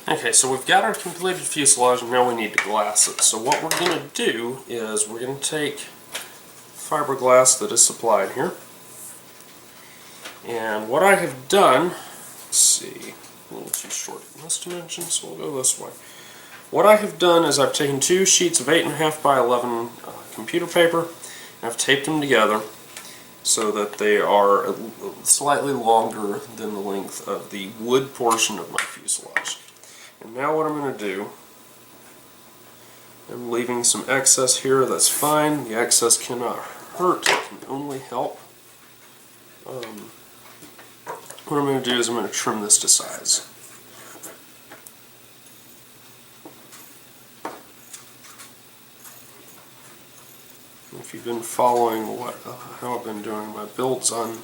Okay, so we've got our completed fuselage and now we need to glass it. So what we're going to do is we're going to take fiberglass that is supplied here. And what I have done, let's see, a little too short in this dimension, so we'll go this way. What I have done is I've taken 2 sheets of 8.5 by 11 computer paper and I've taped them together so that they are slightly longer than the length of the wood portion of my fuselage. And now what I'm going to do, I'm leaving some excess here, that's fine. The excess cannot hurt, it can only help. What I'm going to do is I'm going to trim this to size. If you've been following how I've been doing my builds on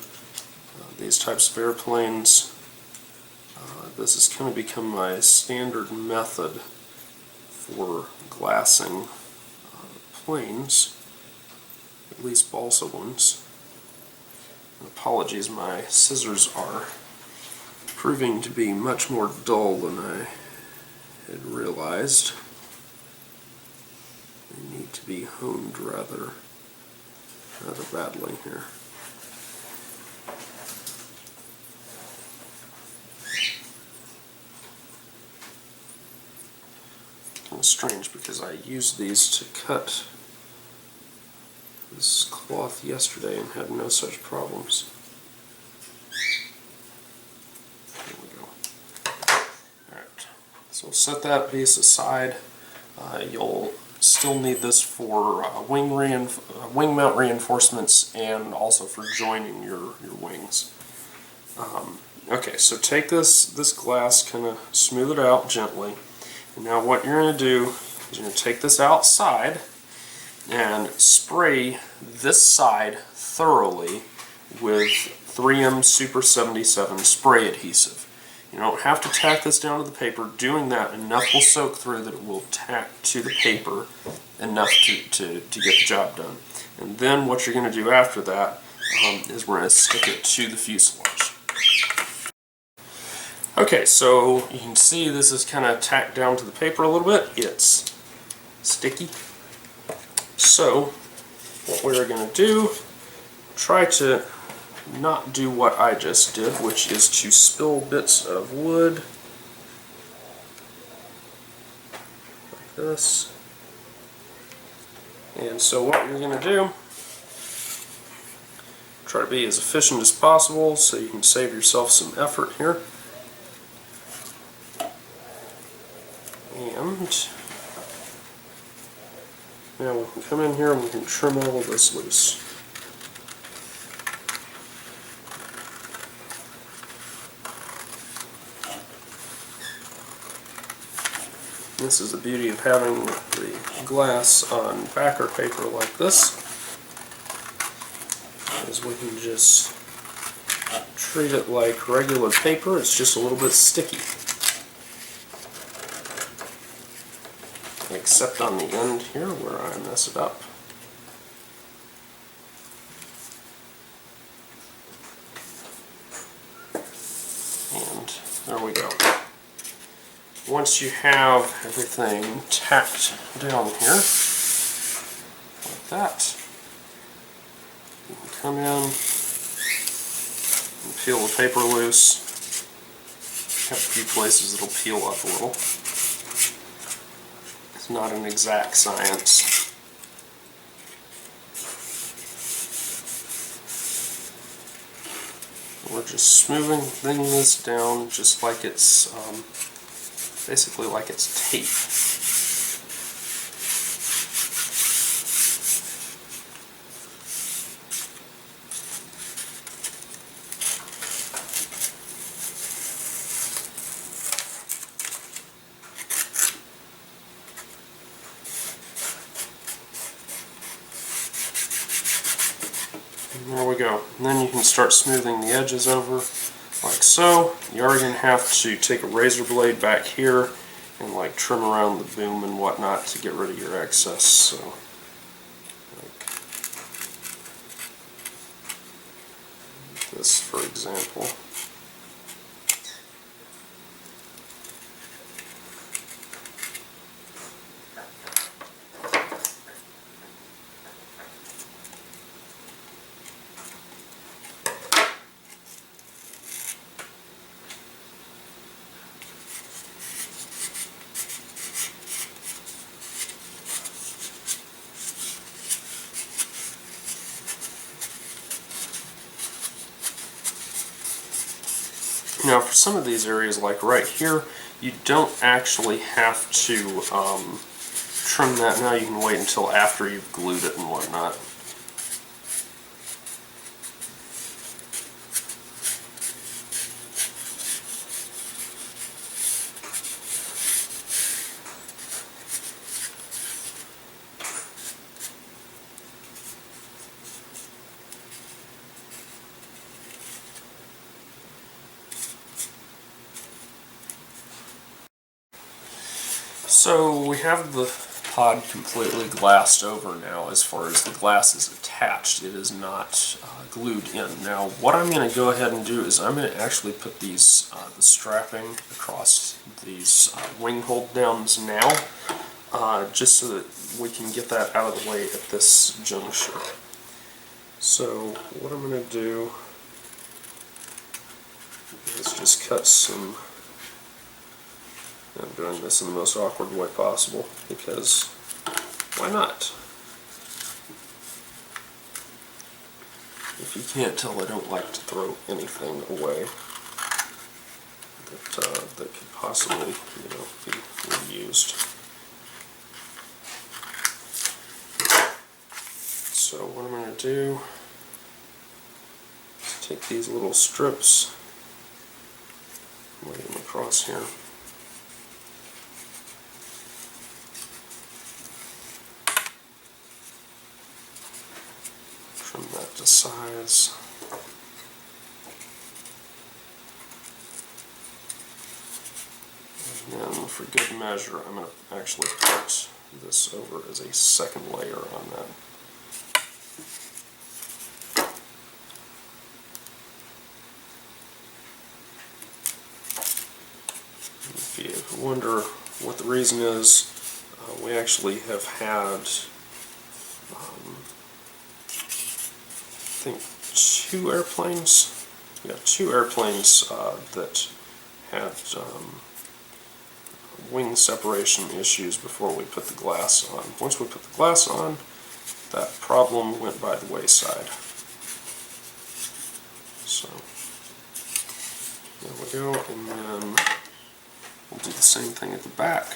these types of airplanes, this has kind of become my standard method for glassing planes, at least balsa ones. And apologies, my scissors are proving to be much more dull than I had realized. They need to be honed rather badly here. It's strange because I used these to cut this cloth yesterday and had no such problems. There we go. Alright, so we'll set that piece aside. You'll still need this for wing mount reinforcements and also for joining your wings. Okay, so take this glass, kind of smooth it out gently. And now what you're going to do is you're going to take this outside and spray this side thoroughly with 3M Super 77 spray adhesive. You don't have to tack this down to the paper. Doing that, enough will soak through that it will tack to the paper enough to get the job done. And then what you're going to do after that is we're going to stick it to the fuselage. Okay, so you can see this is kind of tacked down to the paper a little bit. It's sticky. So what we're going to do, try to not do what I just did, which is to spill bits of wood like this. And so what you're going to do, try to be as efficient as possible so you can save yourself some effort here. And now we can come in here and we can trim all of this loose. This is the beauty of having the glass on backer paper like this, is we can just treat it like regular paper, it's just a little bit sticky. Except on the end here where I mess it up. And there we go. Once you have everything tacked down here, like that, you can come in and peel the paper loose. Have a few places that'll peel up a little. It's not an exact science. We're just smoothing this down just like it's basically like it's tape. And there we go. And then you can start smoothing the edges over like so. You are going to have to take a razor blade back here and like trim around the boom and whatnot to get rid of your excess. So like this, for example. Now for some of these areas, like right here, you don't actually have to trim that now. You can wait until after you've glued it and whatnot. So we have the pod completely glassed over now as far as the glass is attached. It is not glued in. Now what I'm going to go ahead and do is I'm going to actually put these the strapping across these wing hold downs now, just so that we can get that out of the way at this juncture. So what I'm going to do is just cut some. I'm doing this in the most awkward way possible because why not? If you can't tell, I don't like to throw anything away that could possibly, be reused. So what I'm going to do is take these little strips, lay them across here. Trim that to size. And then for good measure, I'm going to actually put this over as a second layer on that. If you wonder what the reason is, we actually have had I think two airplanes that had wing separation issues before we put the glass on. Once we put the glass on, that problem went by the wayside. So there we go, and then we'll do the same thing at the back.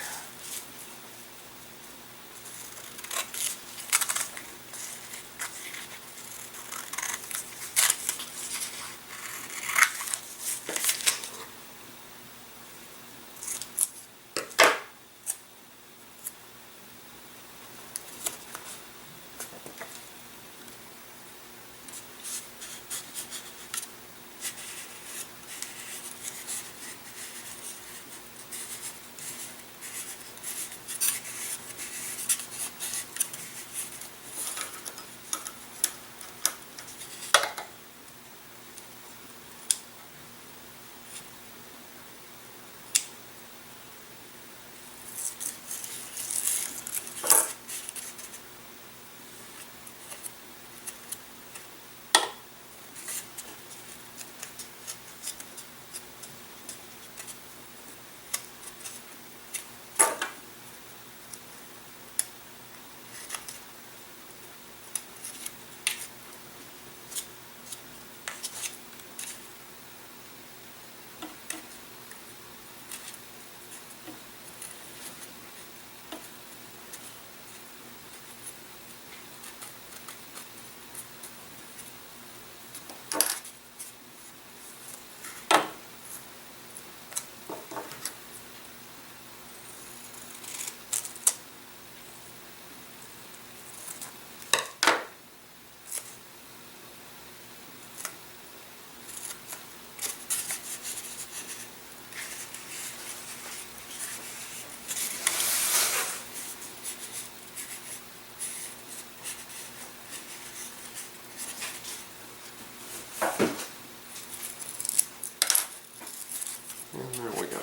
And there we go.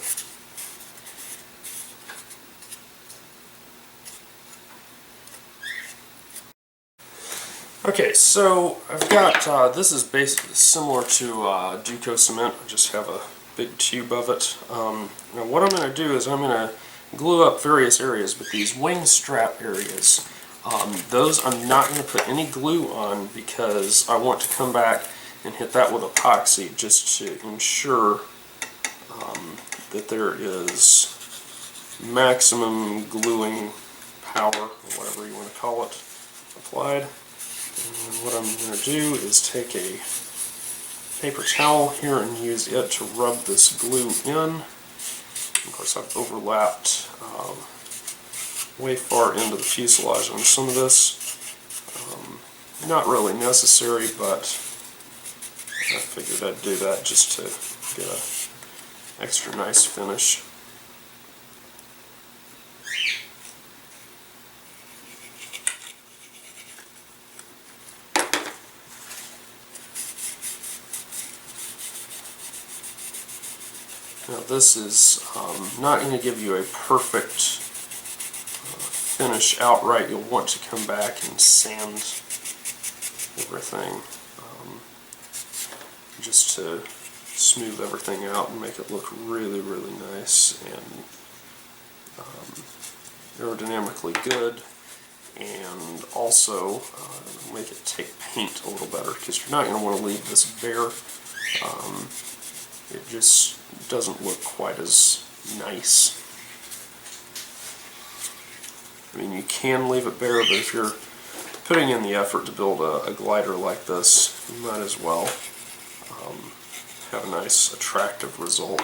Okay, so I've got, this is basically similar to Duco cement. I just have a big tube of it. Now what I'm going to do is I'm going to glue up various areas, but these wing strap areas, those I'm not going to put any glue on because I want to come back and hit that with epoxy just to ensure that there is maximum gluing power, or whatever you want to call it, applied. And what I'm going to do is take a paper towel here and use it to rub this glue in. Of course, I've overlapped way far into the fuselage on some of this. Not really necessary, but I figured I'd do that just to get an extra nice finish. Now this is not going to give you a perfect finish outright. You'll want to come back and sand everything just to smooth everything out and make it look really, really nice and aerodynamically good, and also make it take paint a little better, because you're not going to want to leave this bare. It just doesn't look quite as nice. I mean, you can leave it bare, but if you're putting in the effort to build a glider like this, you might as well have a nice, attractive result.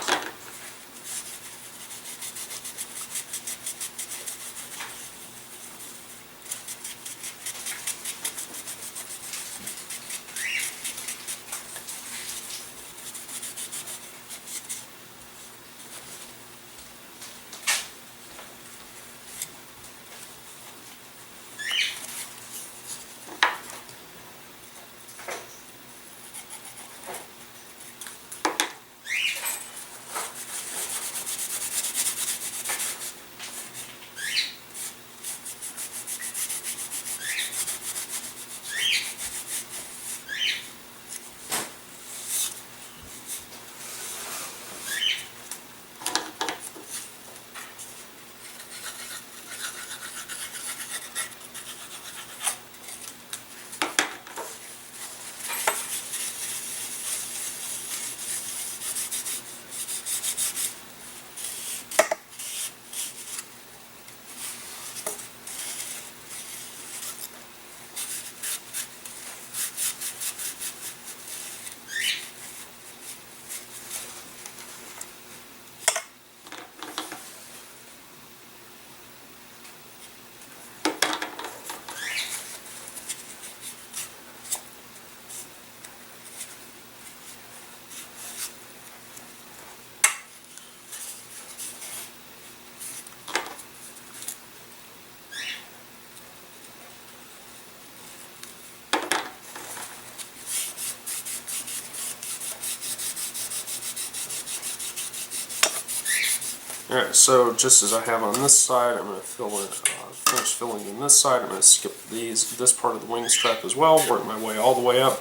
Alright, so just as I have on this side, I'm going to finish filling in this side. I'm going to skip this part of the wing strap as well, work my way all the way up.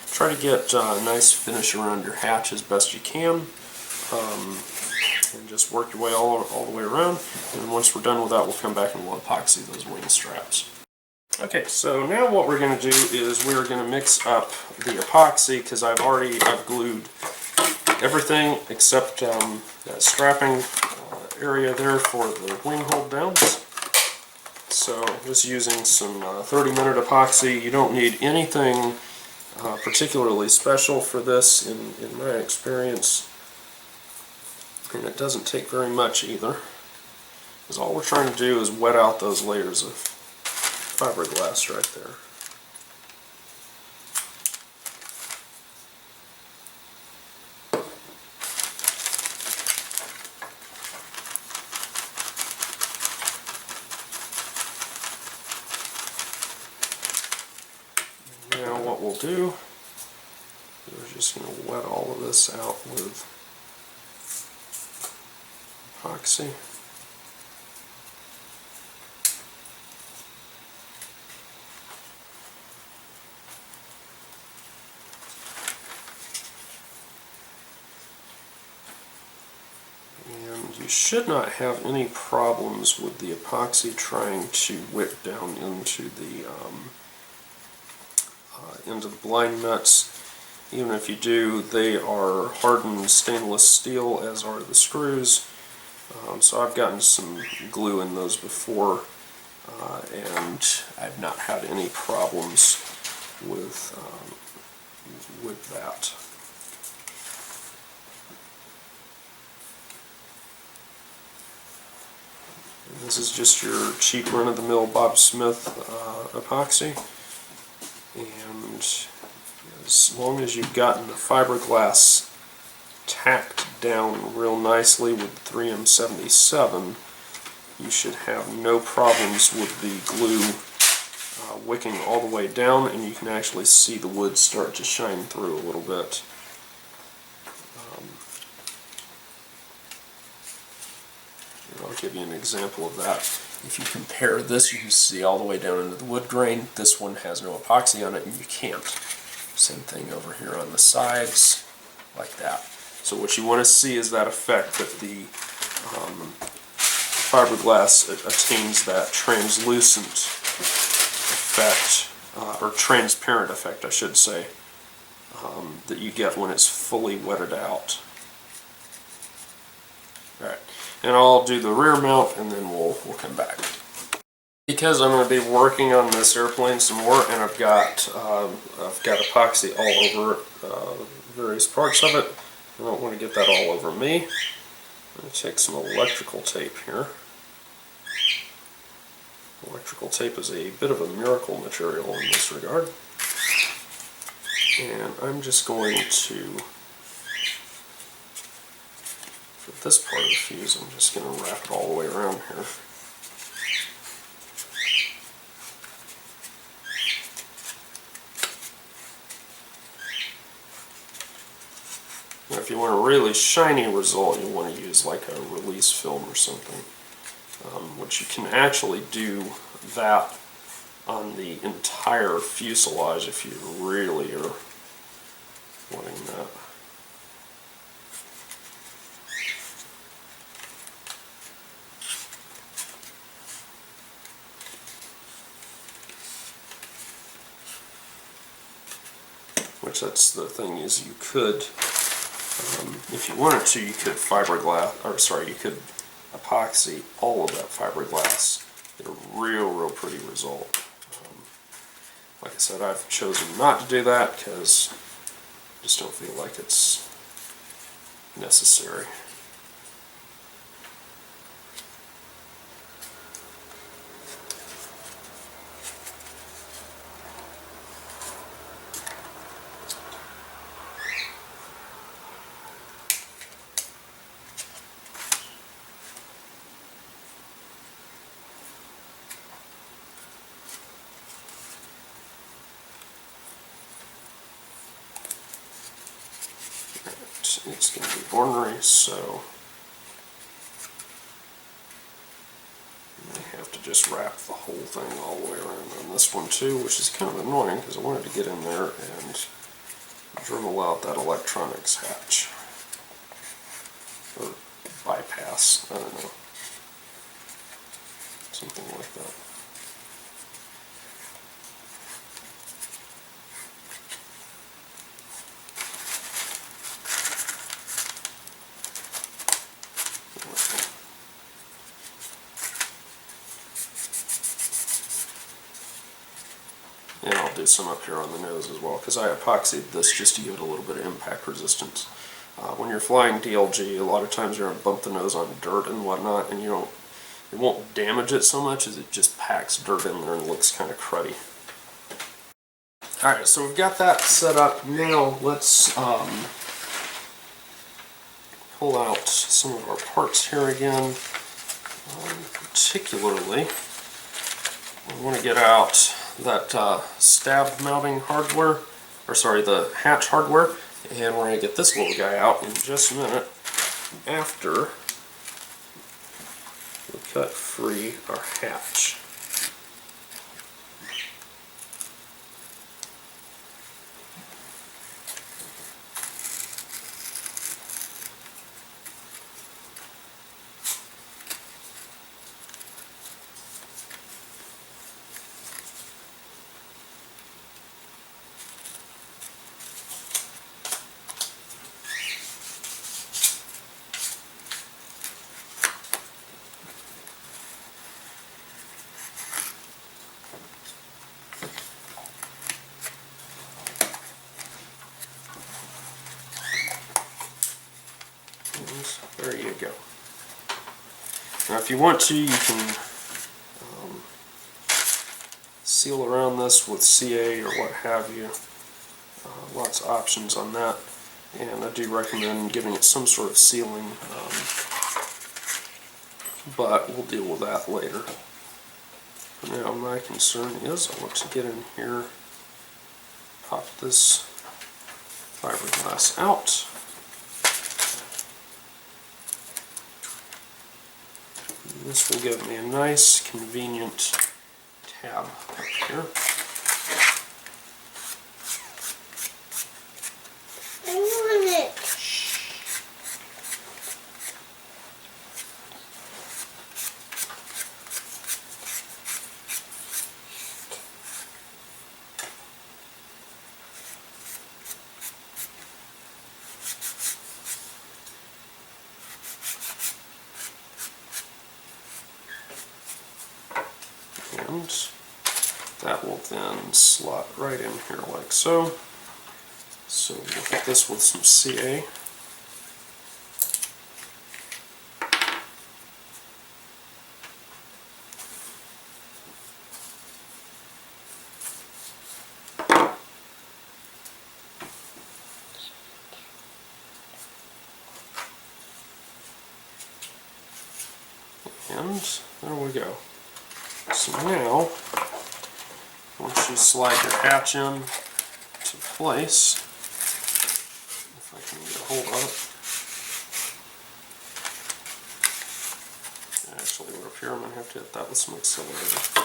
Try to get a nice finish around your hatch as best you can. And just work your way all the way around. And once we're done with that, we'll come back and we'll epoxy those wing straps. Okay, so now what we're going to do is we're going to mix up the epoxy, because I've glued everything except that strapping area there for the wing hold downs. So just using some 30-minute epoxy. You don't need anything particularly special for this in my experience, and it doesn't take very much either, because all we're trying to do is wet out those layers of fiberglass right there. Now what we'll do is we're just going to wet all of this out with epoxy. And you should not have any problems with the epoxy trying to wick down into the blind nuts. Even if you do, they are hardened stainless steel, as are the screws. So I've gotten some glue in those before, and I've not had any problems with that. And this is just your cheap run-of-the-mill Bob Smith epoxy, and as long as you've gotten the fiberglass tacked down real nicely with 3M77, you should have no problems with the glue wicking all the way down, and you can actually see the wood start to shine through a little bit. I'll give you an example of that. If you compare this, you can see all the way down into the wood grain. This one has no epoxy on it, and you can't. Same thing over here on the sides, like that. So what you want to see is that effect, that the fiberglass attains that translucent effect, or transparent effect, I should say, that you get when it's fully wetted out. Alright, and I'll do the rear mount and then we'll come back. Because I'm going to be working on this airplane some more, and I've got epoxy all over various parts of it. I don't want to get that all over me. I'm going to take some electrical tape here. Electrical tape is a bit of a miracle material in this regard. And I'm just going to, for this part of the fuse, I'm just going to wrap it all the way around here. Now, if you want a really shiny result, you want to use like a release film or something, which you can actually do that on the entire fuselage if you really are wanting that. Which, that's the thing, is you could, if you wanted to, you could you could epoxy all of that fiberglass. Get a real pretty result. Like I said, I've chosen not to do that because I just don't feel like it's necessary. It's going to be ornery, so I have to just wrap the whole thing all the way around on this one too, which is kind of annoying because I wanted to get in there and dremel out that electronics hatch, or bypass, I don't know, something like that. And I'll do some up here on the nose as well, because I epoxied this just to give it a little bit of impact resistance. When you're flying DLG, a lot of times you're going to bump the nose on dirt and whatnot, and it won't damage it so much as it just packs dirt in there and looks kind of cruddy. Alright, so we've got that set up. Now let's pull out some of our parts here again. Particularly, we want to get out that stab mounting hardware, or sorry, the hatch hardware, and we're going to get this little guy out in just a minute after we cut free our hatch. there you go. Now if you want to, you can seal around this with CA or what have you. Lots of options on that, and I do recommend giving it some sort of sealing, but we'll deal with that later. Now my concern is I want to get in here, pop this fiberglass out. This will give me a nice, convenient tab up here. I want it. And that will then slot right in here like so. So we'll hit this with some CA. And there we go. So now, once you slide your hatch in to place, if I can get a hold of it. Actually, we're up here, I'm going to have to hit that with some accelerator.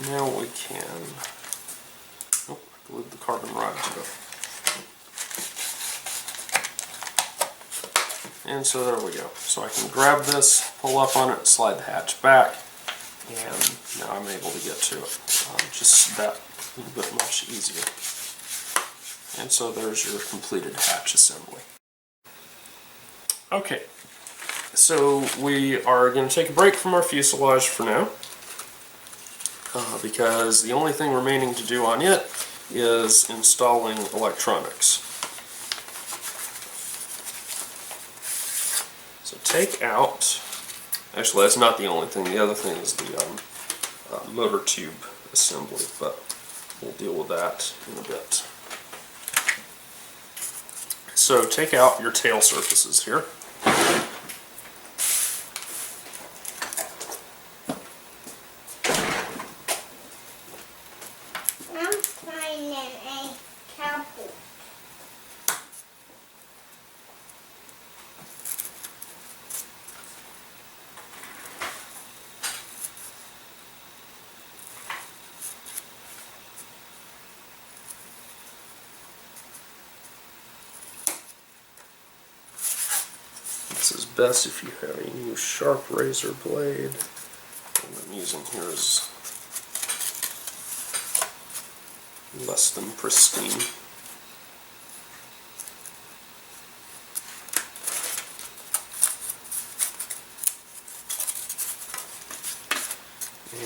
Now we can, oh, I glued the carbon rod to it. And so there we go. So I can grab this, pull up on it, slide the hatch back, and now I'm able to get to it. Just that little bit much easier. And so there's your completed hatch assembly. Okay, so we are going to take a break from our fuselage for now. Because the only thing remaining to do on it is installing electronics. So take out, actually that's not the only thing, the other thing is the motor tube assembly, but we'll deal with that in a bit. So take out your tail surfaces here. This is best if you have a new sharp razor blade. What I'm using here is less than pristine.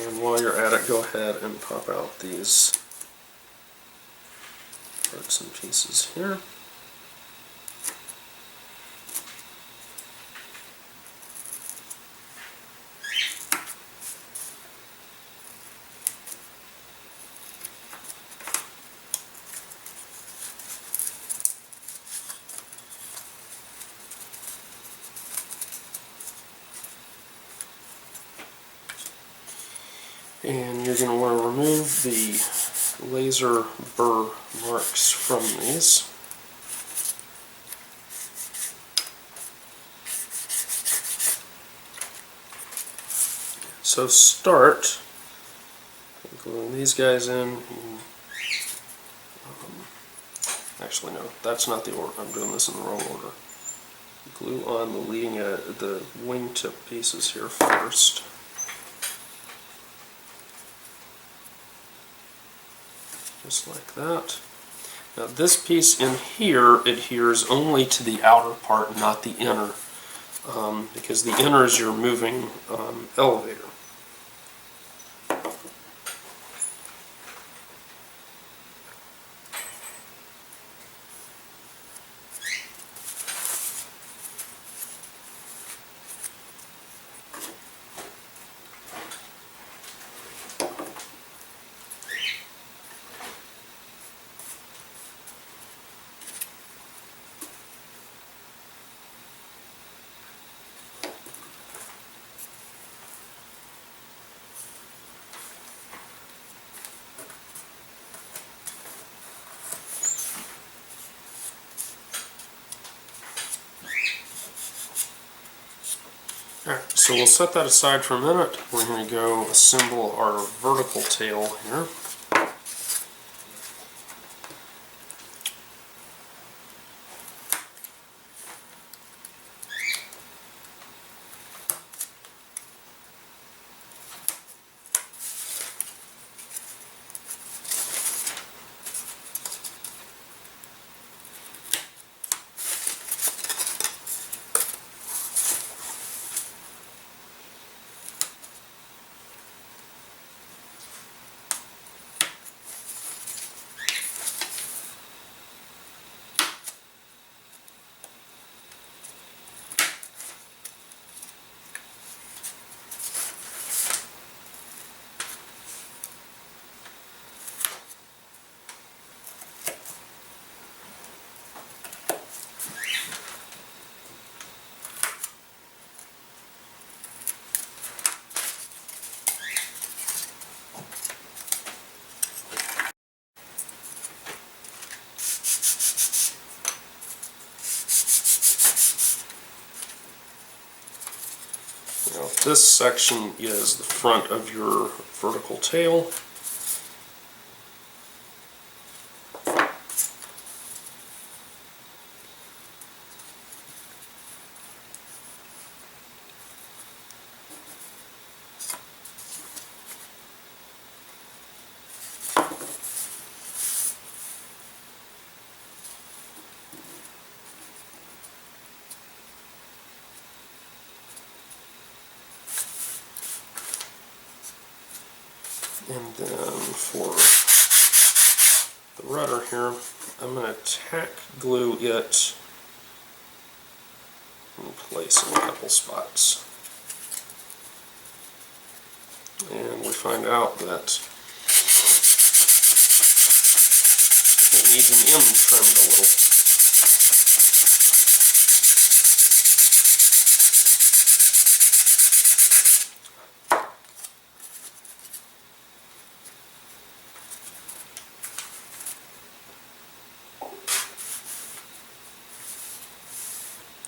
And while you're at it, go ahead and pop out these parts and pieces here. And you're going to want to remove the laser burr marks from these. So start gluing these guys in. Actually no, that's not the order. I'm doing this in the wrong order. glue on the leading the wingtip pieces here first. Just like that. Now this piece in here adheres only to the outer part, not the inner, because the inner is your moving elevator. Alright, so we'll set that aside for a minute. We're going to go assemble our vertical tail here. Now, this section is the front of your vertical tail. And then for the rudder here, I'm going to tack glue it in place in a couple spots. And we find out that it needs an M trimmed a little.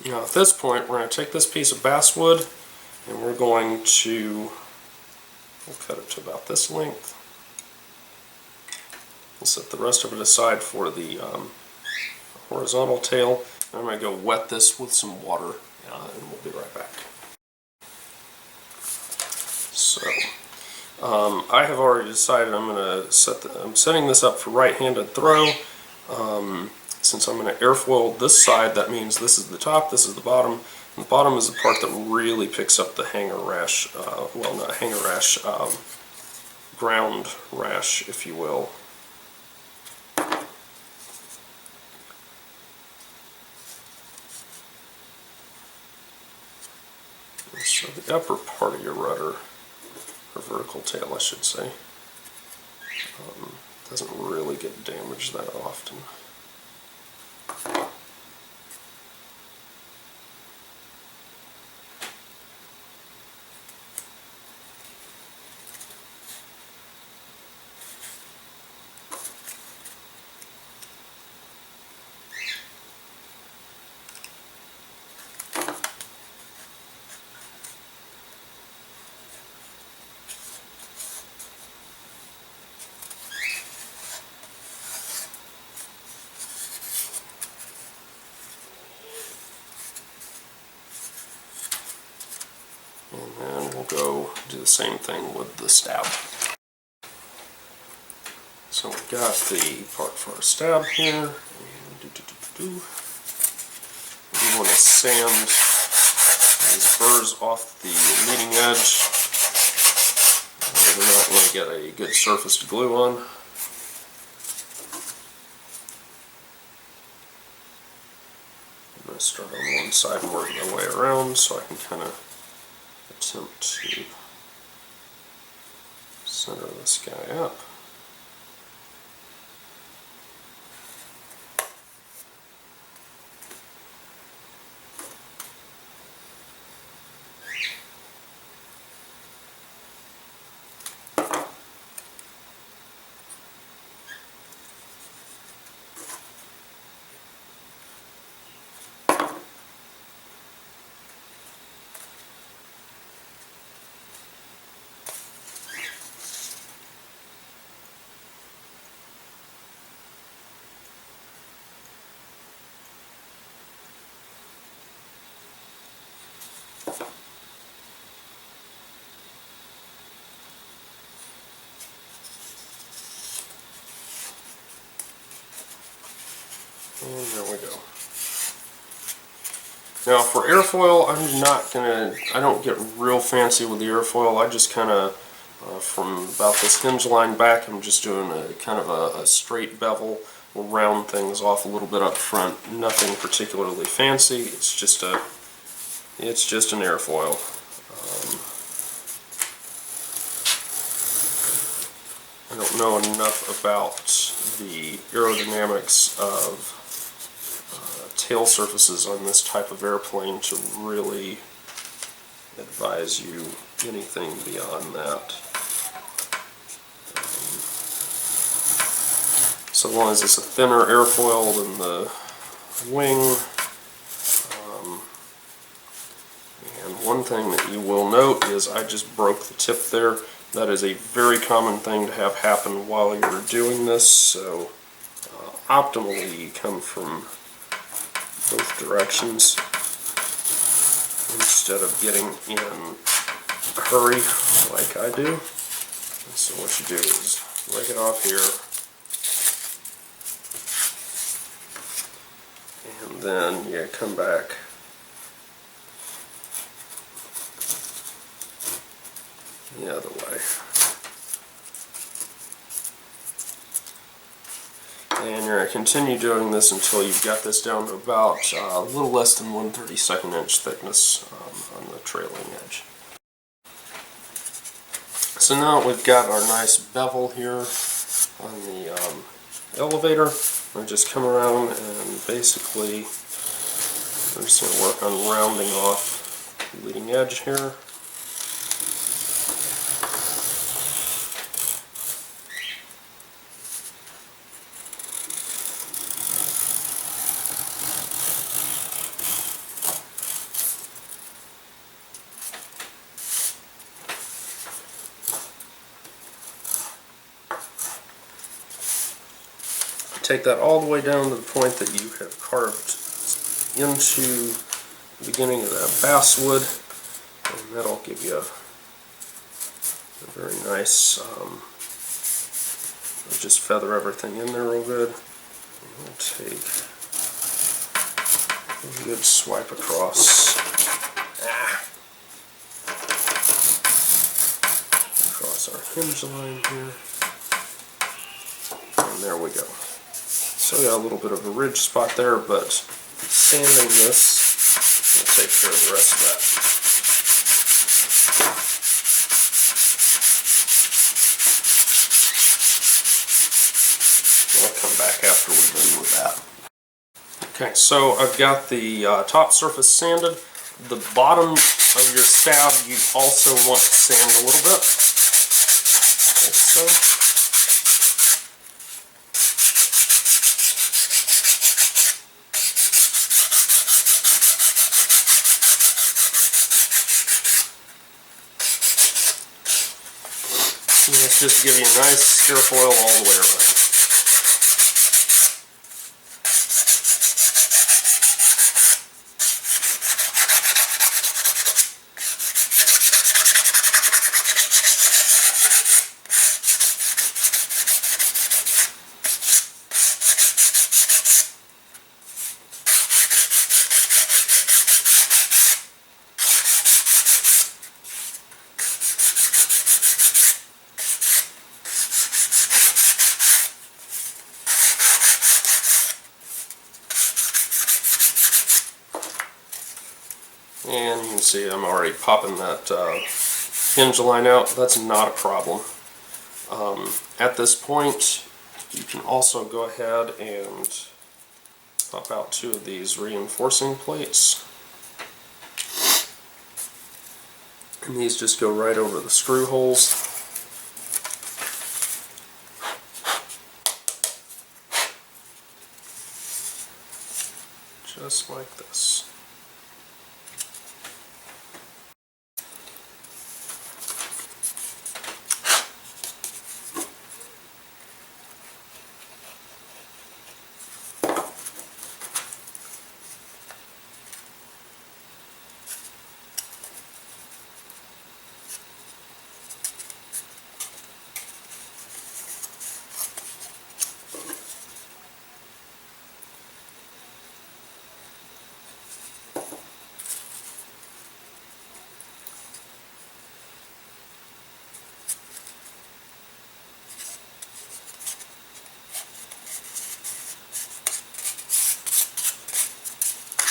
Now at this point, we're going to take this piece of basswood and we're going to we'll cut it to about this length. We'll set the rest of it aside for the horizontal tail. I'm going to go wet this with some water and we'll be right back. So I have already decided I'm setting this up for right-handed throw. Since I'm going to airfoil this side, that means this is the top, this is the bottom. And the bottom is the part that really picks up the hanger rash, well, not hanger rash, ground rash, if you will. So the upper part of your rudder, or vertical tail I should say, doesn't really get damaged that often. go do the same thing with the stab. So we've got the part for our stab here. We want to sand these burrs off the leading edge. We're not going to get a good surface to glue on. I'm going to start on one side and work my way around so I can kind of attempt to center this guy up. And there we go. Now for airfoil, I don't get real fancy with the airfoil. I just kind of, from about this hinge line back, I'm just doing a kind of a straight bevel. We'll round things off a little bit up front. Nothing particularly fancy. It's just an airfoil. I don't know enough about the aerodynamics of tail surfaces on this type of airplane to really advise you anything beyond that. So long as it's a thinner airfoil than the wing. And one thing that you will note is I just broke the tip there. That is a very common thing to have happen while you're doing this, so optimally you come from both directions instead of getting in a hurry like I do. And so what you do is rake it off here, and then you come back the other way. And you're going to continue doing this until you've got this down to about a little less than 1/32 inch thickness on the trailing edge. So now we've got our nice bevel here on the elevator. We're just come around and basically we're just going to work on rounding off the leading edge here. Take that all the way down to the point that you have carved into the beginning of that basswood, and that'll give you a very nice, just feather everything in there real good. And we'll take a good swipe across, across our hinge line here, and there we go. So we got a little bit of a ridge spot there, but sanding this will take care of the rest of that. I'll come back after we're done with that. Okay, so I've got the top surface sanded. The bottom of your stab you also want to sand a little bit, like so. Let's just give you a nice airfoil all the way around. And you can see I'm already popping that hinge line out. That's not a problem. At this point, you can also go ahead and pop out 2 of these reinforcing plates. And these just go right over the screw holes. Just like this.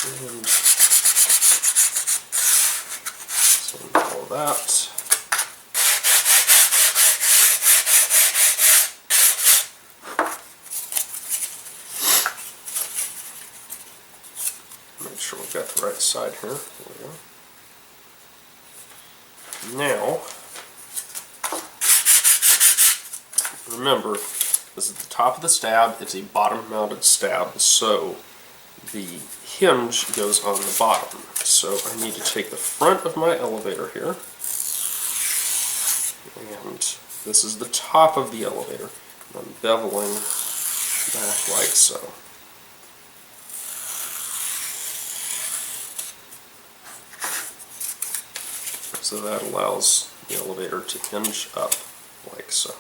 And so all that. Make sure we've got the right side here. There we go. Now, remember, this is the top of the stab. It's a bottom-mounted stab, so the hinge goes on the bottom. So I need to take the front of my elevator here, and this is the top of the elevator. I'm beveling back like so. So that allows the elevator to hinge up like so.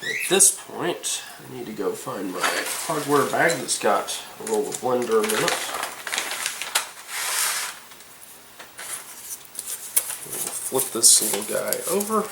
At this point, I need to go find my hardware bag that's got a roll of blender in it. We'll flip this little guy over.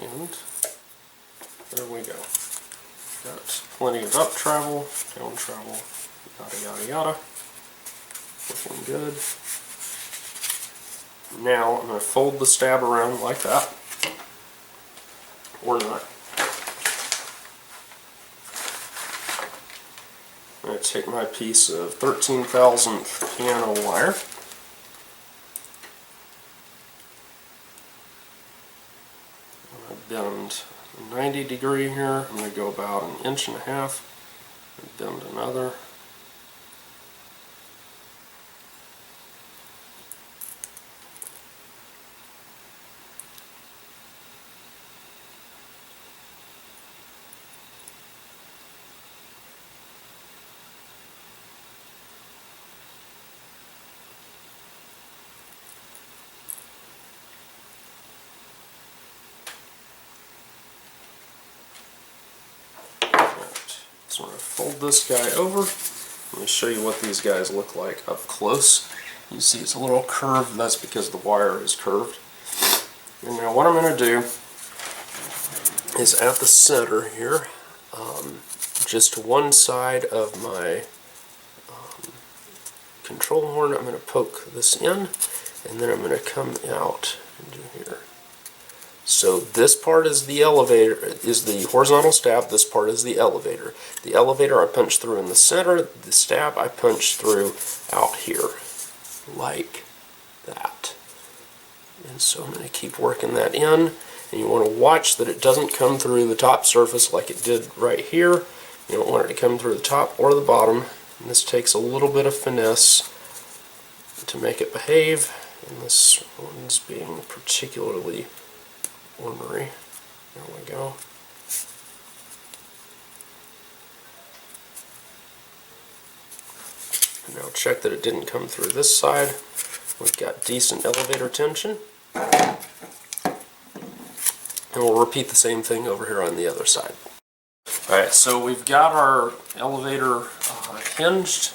And there we go. Got plenty of up travel, down travel, yada yada yada. Looking good. Now I'm going to fold the stab around like that, or not. I'm going to take my piece of 13 thousandth piano wire. Bend 90 degree here. I'm going to go about 1.5 inches and bend another. So I'm going to fold this guy over. Let me show you what these guys look like up close. You see it's a little curved. That's because the wire is curved. And now what I'm going to do is at the center here, just to one side of my control horn, I'm going to poke this in, and then I'm going to come out and do here. So this part is the elevator, is the horizontal stab, this part is the elevator. The elevator I punch through in the center, the stab I punch through out here, like that. And so I'm going to keep working that in, and you want to watch that it doesn't come through the top surface like it did right here. You don't want it to come through the top or the bottom, and this takes a little bit of finesse to make it behave, And this one's being particularly ornery. There we go. And now check that it didn't come through this side. We've got decent elevator tension. And we'll repeat the same thing over here on the other side. Alright, so we've got our elevator hinged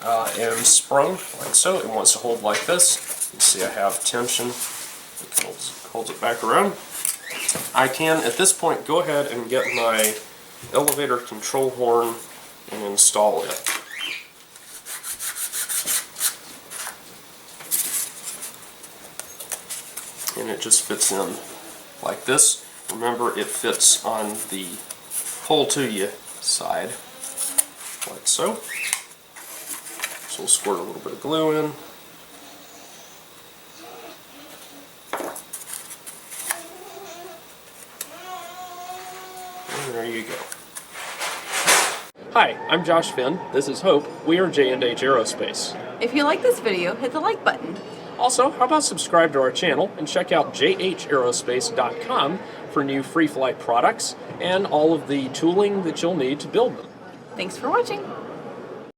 and sprung like so. It wants to hold like this. You can see I have tension. It holds it back around. I can, at this point, go ahead and get my elevator control horn and install it. And it just fits in like this. Remember, it fits on the pull to you side, like so. So we'll squirt a little bit of glue in. And there you go. Hi, I'm Josh Finn. This is Hope. We are J&H Aerospace. If you like this video, hit the like button. Also, how about subscribe to our channel and check out jhaerospace.com for new free flight products and all of the tooling that you'll need to build them. Thanks for watching.